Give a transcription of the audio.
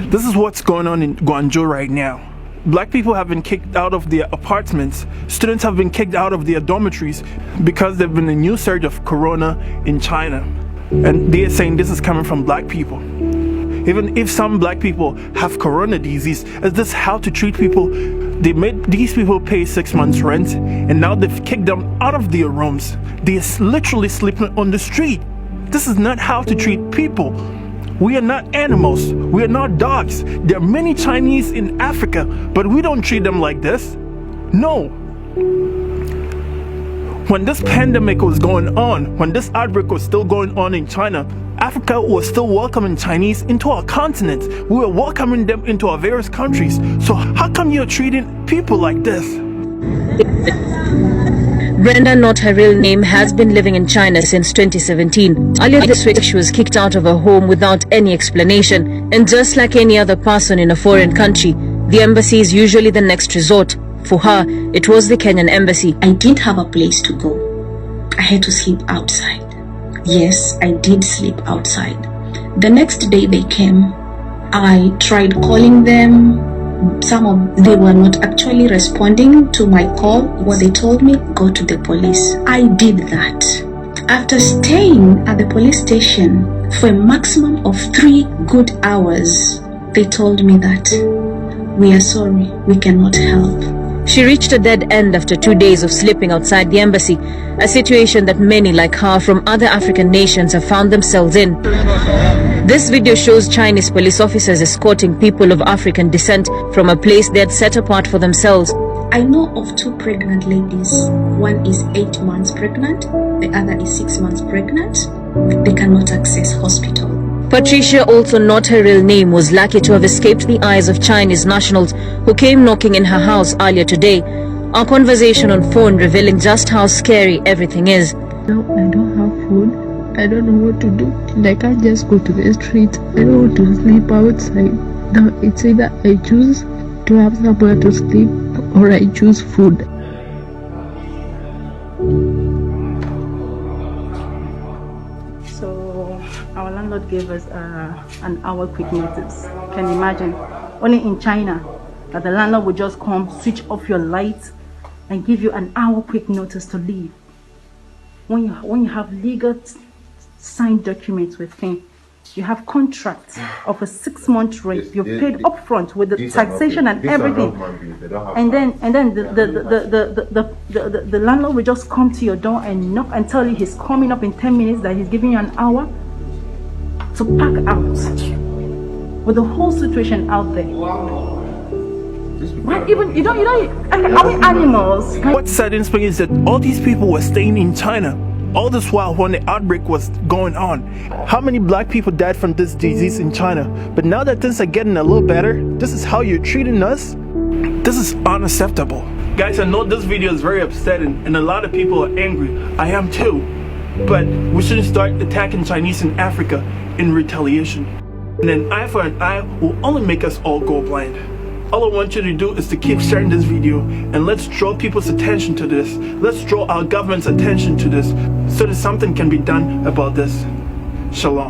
This is what's going on in Guangzhou right now. Black people have been kicked out of their apartments. Students have been kicked out of their dormitories because there's been a new surge of corona in China. And they're saying this is coming from black people. Even if some black people have corona disease, is this how to treat people? They made these people pay 6 months rent, and now they've kicked them out of their rooms. They're literally sleeping on the street. This is not how to treat people. We are not animals. We are not dogs. There are many Chinese in Africa, but we don't treat them like this. No. When this pandemic was going on, when this outbreak was still going on in China, Africa was still welcoming Chinese into our continent. We were welcoming them into our various countries. So how come you're treating people like this? Brenda, not her real name, has been living in China since 2017. Earlier this week, she was kicked out of her home without any explanation. And just like any other person in a foreign country, the embassy is usually the next resort. For her, it was the Kenyan embassy. I didn't have a place to go. I had to sleep outside. Yes, I did sleep outside. The next day they came. I tried calling them. They were not actually responding to my call. What they told me, go to the police. I did that. After staying at the police station for a maximum of 3 good hours, they told me that we are sorry, we cannot help. She reached a dead end after 2 days of sleeping outside the embassy, a situation that many like her from other African nations have found themselves in. This video shows Chinese police officers escorting people of African descent from a place they had set apart for themselves. I know of 2 pregnant ladies. One is 8 months pregnant, the other is 6 months pregnant. They cannot access hospital. Patricia, also not her real name, was lucky to have escaped the eyes of Chinese nationals who came knocking in her house earlier today. Our conversation on phone revealing just how scary everything is. Now I don't have food. I don't know what to do. And I can't just go to the street. I don't want to sleep outside. Now it's either I choose to have somewhere to sleep or I choose food. So our landlord gave us an hour quick notice. Can you imagine? Only in China that the landlord would just come, switch off your lights and give you an hour quick notice to leave. When you have legal signed documents with him, you have contracts of a 6-month rent. You've paid upfront with the taxation and everything, and then the landlord will just come to your door and knock and tell you he's coming up in 10 minutes, that he's giving you an hour to pack out, with the whole situation out there. Why even you don't are we animals? What saddens me is that all these people were staying in China all this while when the outbreak was going on. How many black people died from this disease in China? But now that things are getting a little better, this is how you're treating us? This is unacceptable. Guys, I know this video is very upsetting and a lot of people are angry. I am too. But we shouldn't start attacking Chinese in Africa in retaliation. And an eye for an eye will only make us all go blind. All I want you to do is to keep sharing this video, and let's draw people's attention to this. Let's draw our government's attention to this so that something can be done about this. Shalom.